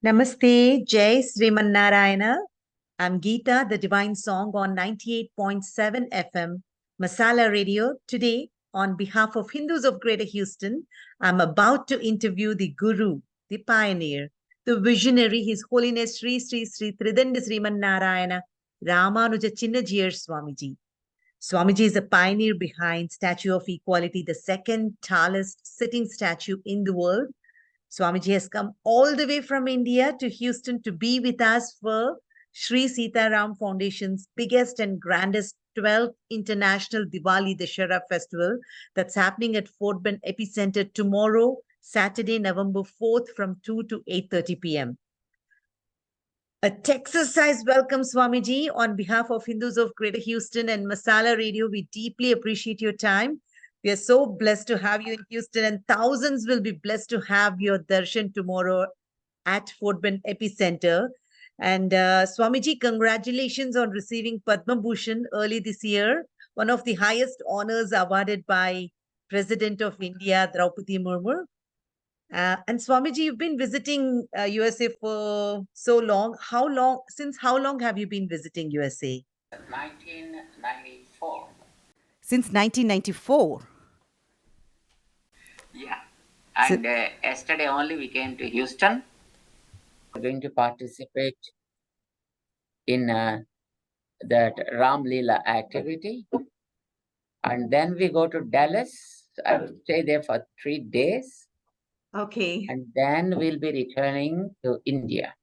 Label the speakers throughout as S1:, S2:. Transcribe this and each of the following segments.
S1: Namaste, Jai Sriman I'm Geeta, the Divine Song on 98.7 FM, Masala Radio. Today, on behalf of Hindus of Greater Houston, I'm about to interview the Guru, the pioneer, the visionary, His Holiness Sri Sri Sri Tridanda Sriman Narayana Ramanuja Chinna Jeeyar Swamiji. Swamiji is a pioneer behind Statue of Equality, the second tallest sitting statue in the world. Swamiji has come all the way from India to Houston to be with us for Sri Sitaram Foundation's biggest and grandest 12th International Diwali Dashera Festival that's happening at Fort Bend Epicenter tomorrow, Saturday, November 4th from 2 to 8:30 p.m. A Texas-sized welcome, Swamiji. On behalf of Hindus of Greater Houston and Masala Radio, we deeply appreciate your time. We are so blessed to have you in Houston, and thousands will be blessed to have your darshan tomorrow at Fort Bend Epicenter. And Swamiji, congratulations on receiving Padma Bhushan early this year, one of the highest honors awarded by President of India, Draupadi Murmu. And Swamiji, you've been visiting USA for so long. Since how long have you been visiting USA?
S2: 1994.
S1: Since 1994.
S2: Yeah.
S1: So,
S2: And yesterday only we came to Houston. We're going to participate in that Ram Leela activity. And then we go to Dallas. I will stay there for 3 days.
S1: okay.
S2: And then we'll be returning to India.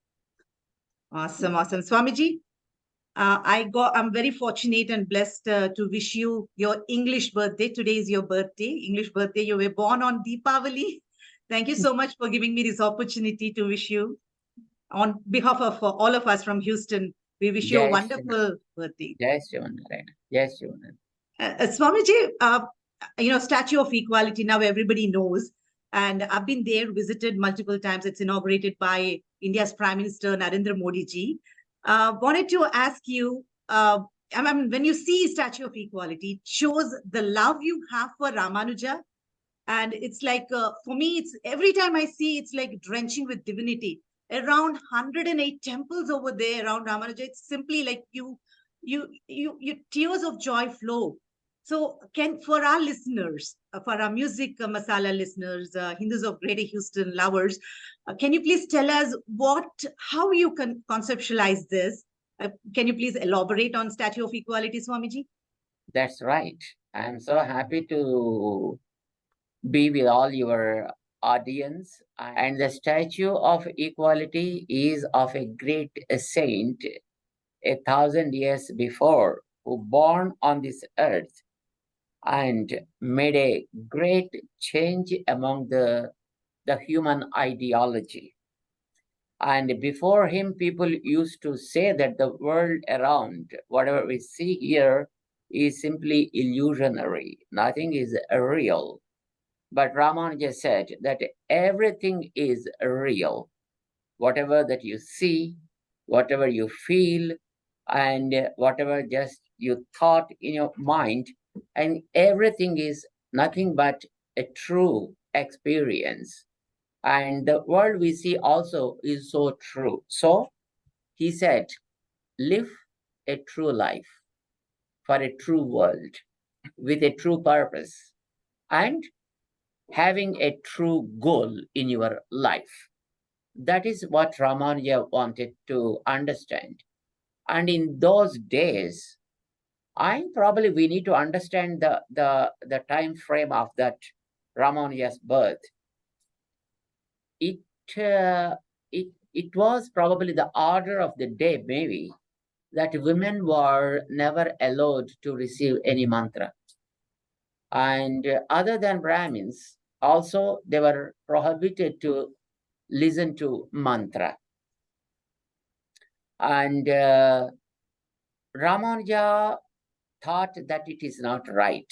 S1: Awesome, awesome. Swamiji, I'm very fortunate and blessed to wish you your English birthday. Today is your birthday, English birthday. You were born on Deepavali. Thank you so much for giving me this opportunity to wish you. On behalf of all of us from Houston, we wish you a
S2: Jai Shri
S1: wonderful birthday.
S2: Jai Shri Narayana. Jai Shri Narayana.
S1: Swamiji, Statue of Equality, now everybody knows. And I've been there, visited multiple times. It's inaugurated by India's Prime Minister Narendra Modi ji. Wanted to ask you, when you see Statue of Equality, it shows the love you have for Ramanuja. And it's like, for me, it's every time I see, it's like drenching with divinity. Around 108 temples over there around Ramanuja. It's simply like you tears of joy flow. So, for our listeners, for our music masala listeners, Hindus of Greater Houston lovers, can you please tell us how you can conceptualize this? Can you please elaborate on Statue of Equality, Swamiji?
S2: That's right. I'm so happy to be with all your audience. And the Statue of Equality is of a great saint 1,000 years before, who born on this earth and made a great change among the human ideology. And before him, people used to say that the world around, whatever we see here, is simply illusionary. Nothing is real. But Ramanuja said that everything is real. Whatever that you see, whatever you feel, and whatever just you thought in your mind, and everything is nothing but a true experience. And the world we see also is so true. So he said, live a true life for a true world with a true purpose and having a true goal in your life. That is what Ramanuja wanted to understand. And in those days, we need to understand the time frame of that Ramanuja's birth. It was probably the order of the day, maybe, that women were never allowed to receive any mantra. And other than Brahmins, also they were prohibited to listen to mantra. And Ramanuja thought that it is not right.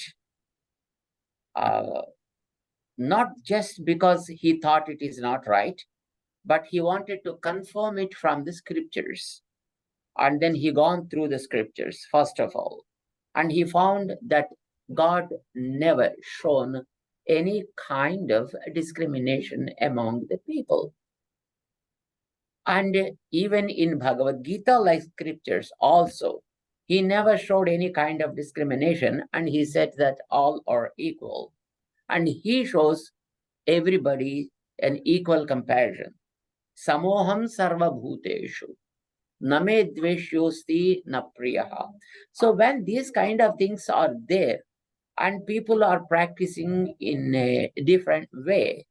S2: Not just because he thought it is not right, but he wanted to confirm it from the scriptures. And then he gone through the scriptures, first of all. And he found that God never shown any kind of discrimination among the people. And even in Bhagavad Gita, like scriptures, also, he never showed any kind of discrimination, and he said that all are equal. And he shows everybody an equal comparison. Samoham sarva bhuteshu, name dveshyosti na priyaha. So when these kind of things are there, and people are practicing in a different way,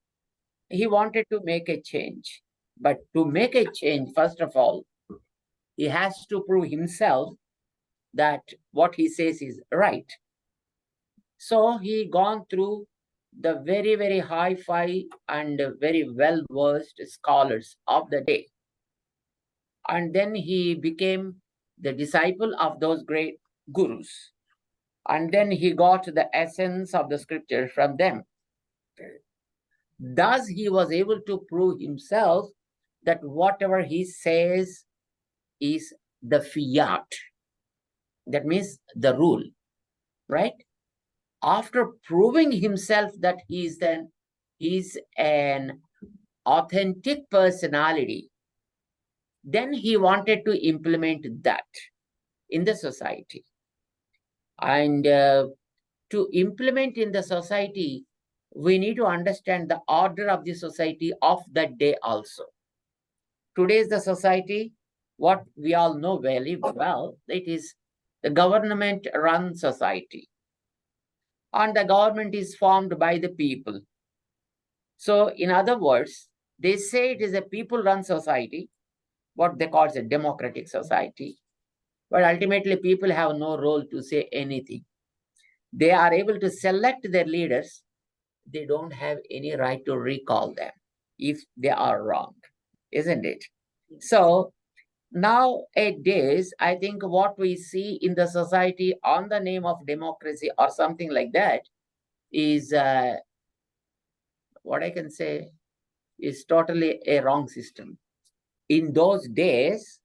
S2: he wanted to make a change. But to make a change, first of all, he has to prove himself that what he says is right. So he gone through the very, very high-fi and very well-versed scholars of the day. And then he became the disciple of those great gurus. And then he got the essence of the scriptures from them. Thus, he was able to prove himself that whatever he says is the fiat. That means the rule, right? After proving himself that he's an authentic personality, then he wanted to implement that in the society. And to implement in the society, we need to understand the order of the society of that day also. Today's the society, what we all know very well, it is the government-run society. And the government is formed by the people. So, in other words, they say it is a people-run society, what they call a democratic society. But ultimately, people have no role to say anything. They are able to select their leaders. They don't have any right to recall them if they are wrong, isn't it? So, nowadays, I think what we see in the society on the name of democracy or something like that is what I can say is totally a wrong system. In those days,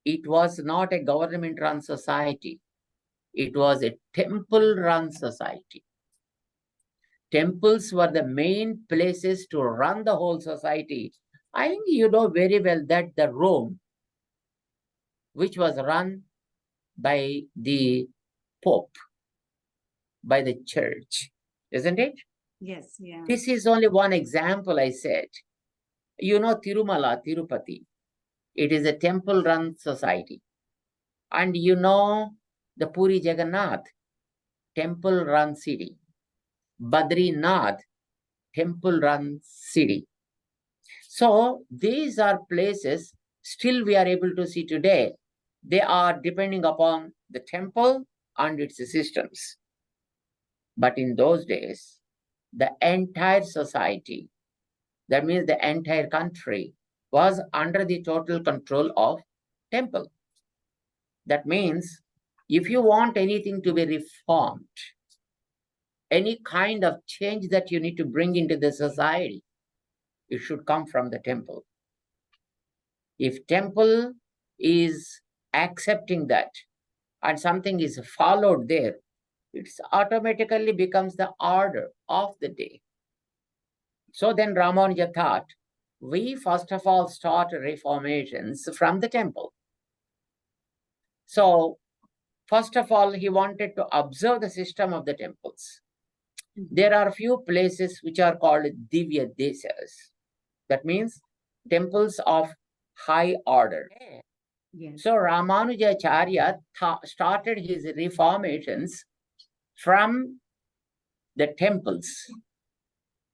S2: it was not a government-run society. It was a temple-run society. Temples were the main places to run the whole society. I think you know very well that the Rome, which was run by the Pope, by the church, isn't it?
S1: Yes, yeah.
S2: This is only one example I said. You know Tirumala, Tirupati. It is a temple-run society. And you know the Puri Jagannath, temple-run city. Badrinath, temple-run city. So these are places still we are able to see today. They are depending upon the temple and its systems. But in those days, the entire society, that means the entire country, was under the total control of temple. That means if you want anything to be reformed, any kind of change that you need to bring into the society, it should come from the temple. If temple is accepting that and something is followed there, it automatically becomes the order of the day. So then Ramanuja thought, we first of all start reformations from the temple. So first of all, he wanted to observe the system of the temples. There are few places which are called Divya Desas. That means temples of high order.
S1: Yes.
S2: So Ramanujacharya started his reformations from the temples.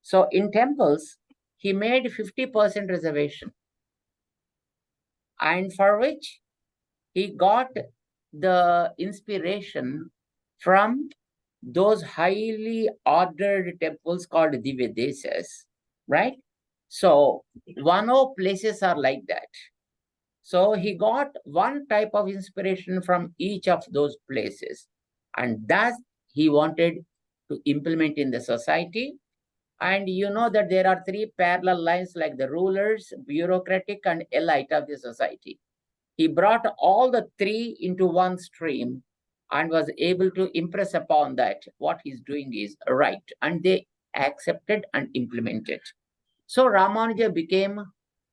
S2: So in temples, he made 50% reservation, and for which he got the inspiration from those highly ordered temples called Divyadesas, right? So one of places are like that. So he got one type of inspiration from each of those places, and that he wanted to implement in the society. And you know that there are three parallel lines like the rulers, bureaucratic, and elite of the society. He brought all the three into one stream and was able to impress upon that what he's doing is right. And they accepted and implemented. So Ramanuja became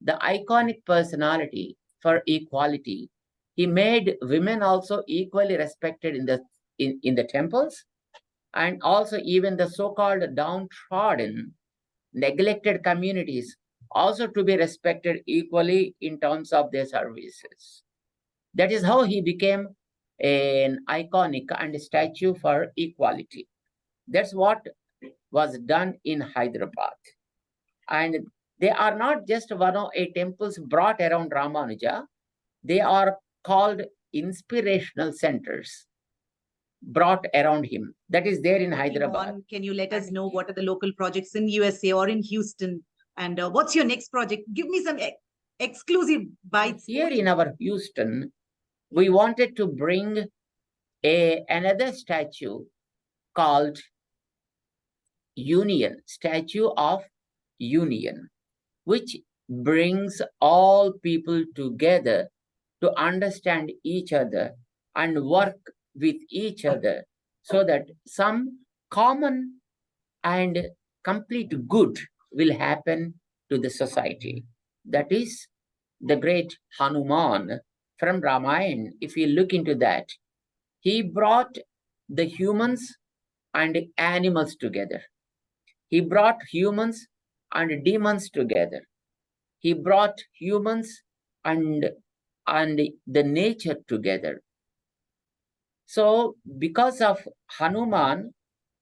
S2: the iconic personality for equality. He made women also equally respected in the temples, and also even the so-called downtrodden, neglected communities also to be respected equally in terms of their services. That is how he became an iconic and statue for equality. That's what was done in Hyderabad. And they are not just 108 temples brought around Ramanuja, they are called inspirational centers brought around him. That is there in
S1: Moving
S2: Hyderabad.
S1: on, can you let us know what are the local projects in USA or in Houston? And what's your next project? Give me some exclusive bites.
S2: Here in our Houston, we wanted to bring another statue called Union, Statue of Union, which brings all people together to understand each other and work with each other so that some common and complete good will happen to the society. That is the great Hanuman from Ramayana. If you look into that, he brought the humans and animals together. He brought humans and demons together. He brought humans and the nature together. So because of Hanuman,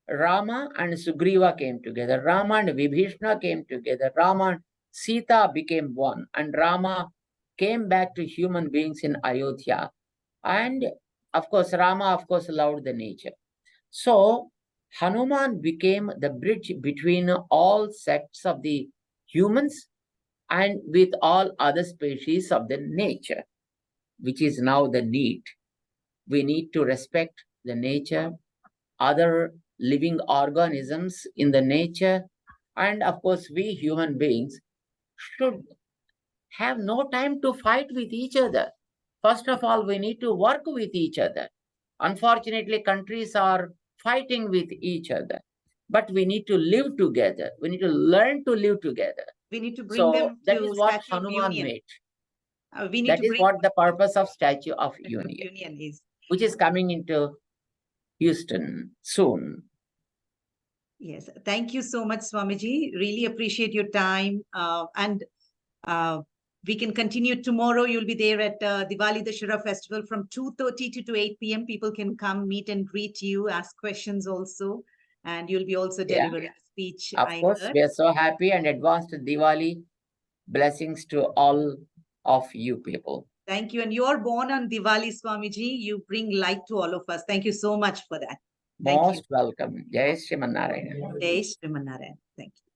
S2: Rama and Sugriva came together. Rama and Vibhishna came together. Rama and Sita became one. And Rama came back to human beings in Ayodhya. And of course, Rama, of course, loved the nature. So Hanuman became the bridge between all sects of the humans and with all other species of the nature, which is now the need. We need to respect the nature, other living organisms in the nature, and of course, we human beings should have no time to fight with each other. First of all, we need to work with each other. Unfortunately, countries are fighting with each other, but we need to live together. We need to learn to live together.
S1: We need to bring them
S2: That
S1: to
S2: is what
S1: Statue of
S2: Hanuman
S1: Union.
S2: made.
S1: We need
S2: That
S1: to
S2: is
S1: bring
S2: what the purpose of Statue of
S1: Statue of
S2: Union,
S1: Union is.
S2: which is coming into Houston soon.
S1: Yes, thank you so much, Swamiji. Really appreciate your time. And we can continue tomorrow. You'll be there at Diwali Dashera Festival from 2:30 to 8 p.m. People can come, meet and greet you, ask questions also. And you'll be also delivering a speech.
S2: Of course, we are so happy and advanced Diwali. Blessings to all of you people.
S1: Thank you. And you're born on Diwali, Swamiji. You bring light to all of us. Thank you so much for that. Thank
S2: Most welcome. Jai Shri Mannarayana.
S1: you. Jai Shri Mannarayan. Thank you.